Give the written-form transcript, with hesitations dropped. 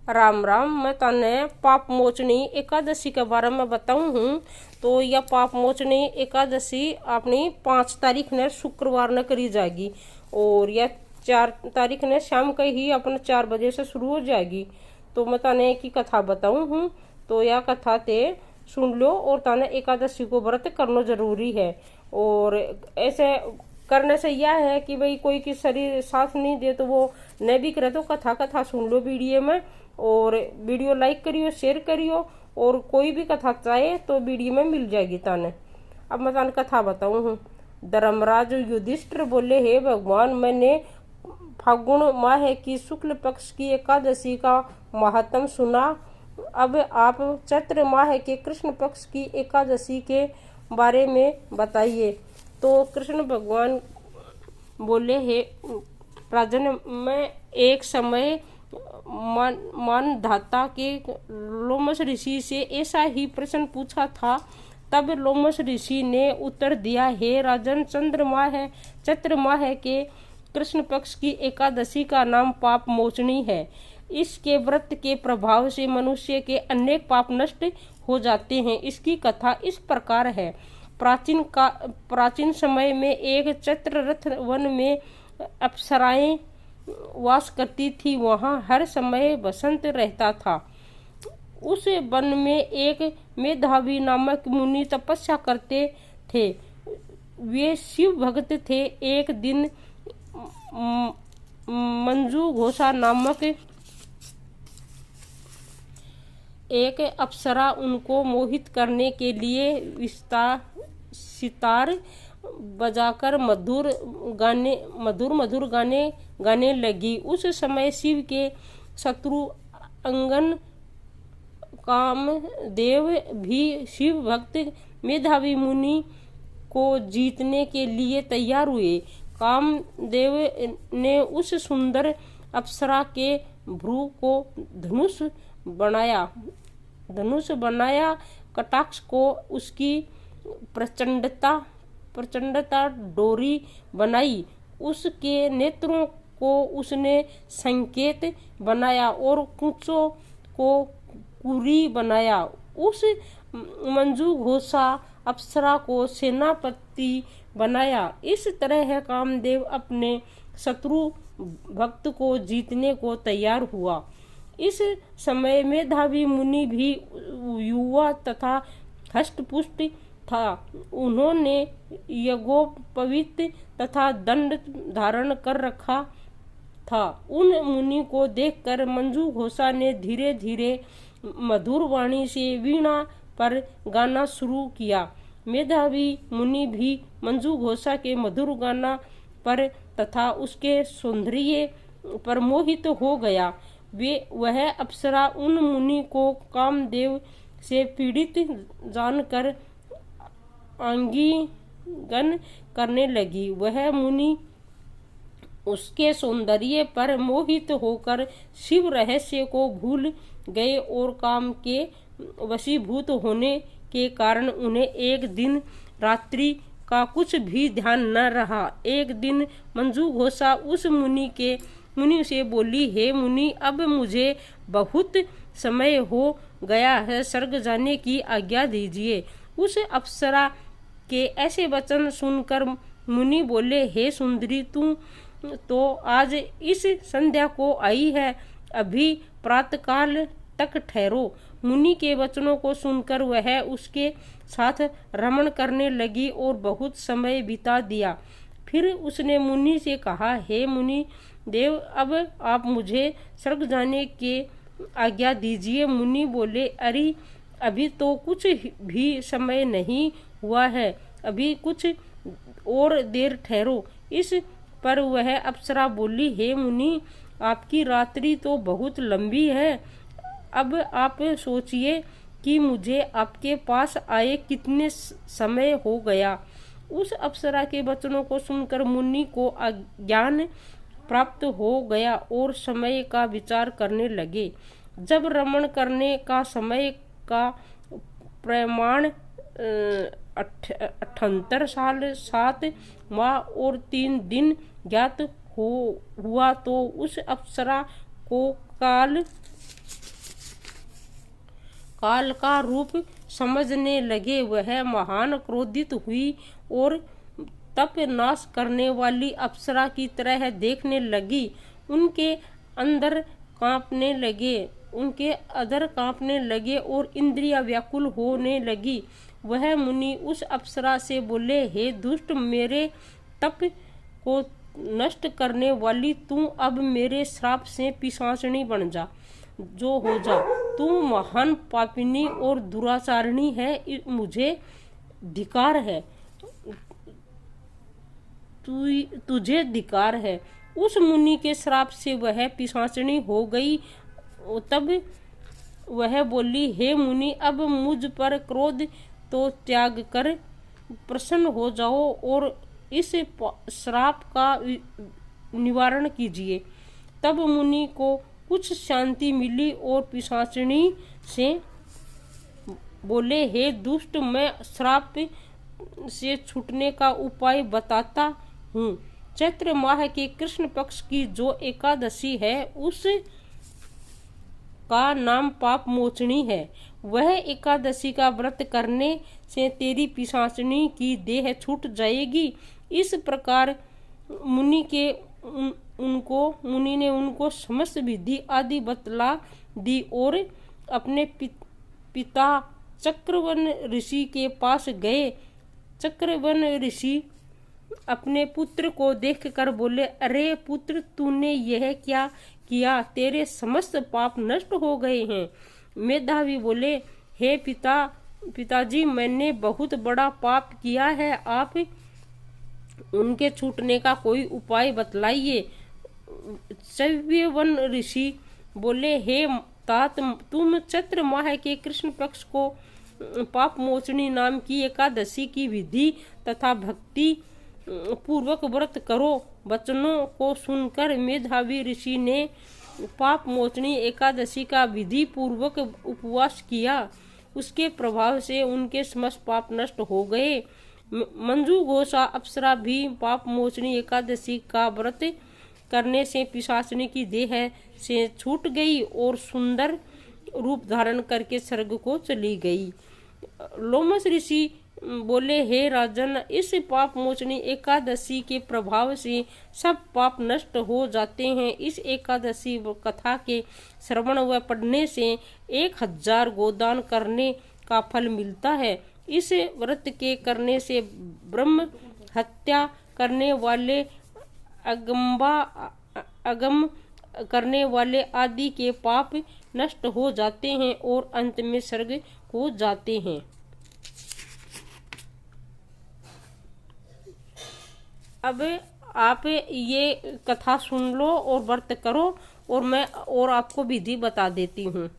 राम राम। मैं तने पाप मोचनी एकादशी के बारे में बताऊं हूँ। तो यह पाप मोचनी एकादशी अपनी 5 तारीख ने शुक्रवार ने करी जाएगी और यह 4 तारीख ने शाम के ही अपने 4 बजे से शुरू हो जाएगी। तो मैं तने की कथा बताऊं हूँ। तो यह कथा ते सुन लो और तने एकादशी को व्रत करना जरूरी है। और ऐसे करने से यह है कि भाई कोई की शरीर साथ नहीं दे तो वो न भी करे तो कथा कथा सुन लो वीडियो में। और वीडियो लाइक करियो, शेयर करियो और कोई भी कथा चाहे तो वीडियो में मिल जाएगी ताने। अब मैं ताने कथा बताऊं हूँ। धर्मराज युधिष्ठिर बोले, हे भगवान, मैंने फागुन माह की शुक्ल पक्ष की एकादशी का महात्म सुना। अब आप चैत्र माह के कृष्ण पक्ष की एकादशी के बारे में बताइए। तो कृष्ण भगवान बोले, हे राजन, मैं एक समय मानधाता के लोमस ऋषि से ऐसा ही प्रश्न पूछा था। तब लोमस ऋषि ने उत्तर दिया, हे राजन, चैत्र माह के कृष्ण पक्ष की एकादशी का नाम पाप मोचनी है। इसके व्रत के प्रभाव से मनुष्य के अनेक पाप नष्ट हो जाते हैं। इसकी कथा इस प्रकार है। प्राचीन समय में एक चित्ररथ वन में अप्सराएं वास करती थी। वहाँ हर समय बसंत रहता था। उस वन में एक मेधावी नामक मुनि तपस्या करते थे। वे शिव भक्त थे। एक दिन मंजू घोषा नामक एक अप्सरा उनको मोहित करने के लिए सितार बजाकर मधुर गाने गाने लगी। उस समय शिव के शत्रु अंगन कामदेव भी शिव भक्त मेधावी मुनि को जीतने के लिए तैयार हुए। कामदेव ने उस सुंदर अप्सरा के भ्रू को धनुष बनाया। कटाक्ष को उसकी प्रचंडता डोरी बनाई। उसके नेत्रों को उसने संकेत बनाया और कुचों को कुरी बनाया। उस मंजू घोषा अप्सरा को सेनापति बनाया। इस तरह कामदेव अपने शत्रु भक्त को जीतने को तैयार हुआ। इस समय मेधावी मुनि भी युवा तथा हष्टपुष्ट था। उन्होंने यज्ञोपवीत तथा दंड धारण कर रखा था। उन मुनि को देखकर मंजू घोषा ने धीरे धीरे मधुर वाणी से वीणा पर गाना शुरू किया। मेधावी मुनि भी मंजू घोषा के मधुर गाना पर तथा उसके सौंदर्य पर मोहित हो गया। वह अप्सरा उन मुनि को कामदेव से पीड़ित जानकर आलिंगन करने लगी। वह मुनि उसके सौंदर्य पर मोहित होकर शिव रहस्य को भूल गए और काम के वशीभूत होने के कारण उन्हें एक दिन रात्रि का कुछ भी ध्यान न रहा। एक दिन मंजू घोषा उस मुनि से बोली, हे मुनि, अब मुझे बहुत समय हो गया है, स्वर्ग जाने की आज्ञा दीजिए। उस अप्सरा के ऐसे वचन सुनकर मुनि बोले, हे सुंदरी, तू तो आज इस संध्या को आई है, अभी प्रातःकाल तक ठहरो। मुनि के वचनों को सुनकर वह उसके साथ रमण करने लगी और बहुत समय बिता दिया। फिर उसने मुनि से कहा, हे मुनि देव, अब आप मुझे स्वर्ग जाने के आज्ञा दीजिए। मुनि बोले, अरे अभी तो कुछ भी समय नहीं हुआ है, अभी कुछ और देर ठहरो। इस पर वह अप्सरा बोली, हे मुनि, आपकी रात्रि तो बहुत लंबी है। अब आप सोचिए कि मुझे आपके पास आए कितने समय हो गया। उस अप्सरा के वचनों को सुनकर मुनि को ज्ञान प्राप्त हो गया और समय का विचार करने लगे। जब रमण करने का समय का प्रमाण 78 साल 7 माह और 3 दिन ज्ञात हुआ तो उस अप्सरा को काल काल का रूप समझने लगे। वह महान क्रोधित हुई और तप नाश करने वाली अप्सरा की तरह देखने लगी। उनके अंदर कांपने लगे और इंद्रियां व्याकुल होने लगी। वह मुनि उस अप्सरा से बोले, हे दुष्ट, मेरे तप को नष्ट करने वाली, तू अब मेरे श्राप से पिशाचिनी बन जा, जो हो जा। तू महान पापिनी और दुराचारिणी है, मुझे धिक्कार है, तुझे धिक्कार है। उस मुनि के श्राप से वह पिशाचिनी हो गई। तब वह बोली, हे मुनि, अब मुझ पर क्रोध तो त्याग कर प्रसन्न हो जाओ और इस श्राप का निवारण कीजिए। तब मुनि को कुछ शांति मिली और पिशाचिनी से बोले, हे दुष्ट, मैं श्राप से छूटने का उपाय बताता हूँ। चैत्र माह के कृष्ण पक्ष की जो एकादशी है, उस का नाम पाप मोचनी है। वह एकादशी का व्रत करने से तेरी पिशाचिनी की देह छूट जाएगी। इस प्रकार मुनि ने उनको समस्त विधि आदि बतला दी और अपने पिता चक्रवन ऋषि के पास गए। चक्रवन ऋषि अपने पुत्र को देखकर बोले, अरे पुत्र, तूने यह क्या किया? तेरे समस्त पाप नष्ट हो गए हैं। मेधावी बोले, हे पिताजी, मैंने बहुत बड़ा पाप किया है, आप उनके छूटने का कोई उपाय बतलाइए। चव्यवन ऋषि बोले, हे तात, तुम चैत्र माह के कृष्ण पक्ष को पाप मोचनी नाम की एकादशी की विधि तथा भक्ति पूर्वक व्रत करो। वचनों को सुनकर मेधावी ऋषि ने पाप मोचनी एकादशी का विधि पूर्वक उपवास किया। उसके प्रभाव से उनके समस्त पाप नष्ट हो गए। मंजू घोषा अप्सरा भी पाप मोचनी एकादशी का व्रत करने से पिशाचिनी की देह से छूट गई और सुंदर रूप धारण करके स्वर्ग को चली गई। लोमस ऋषि बोले, हे राजन, इस पाप मोचनी एकादशी के प्रभाव से सब पाप नष्ट हो जाते हैं। इस एकादशी कथा के श्रवण व पढ़ने से 1000 गोदान करने का फल मिलता है। इस व्रत के करने से ब्रह्म हत्या करने वाले, अगम करने वाले आदि के पाप नष्ट हो जाते हैं और अंत में स्वर्ग हो जाते हैं। अब आप ये कथा सुन लो और व्रत करो, और मैं आपको विधि बता देती हूँ।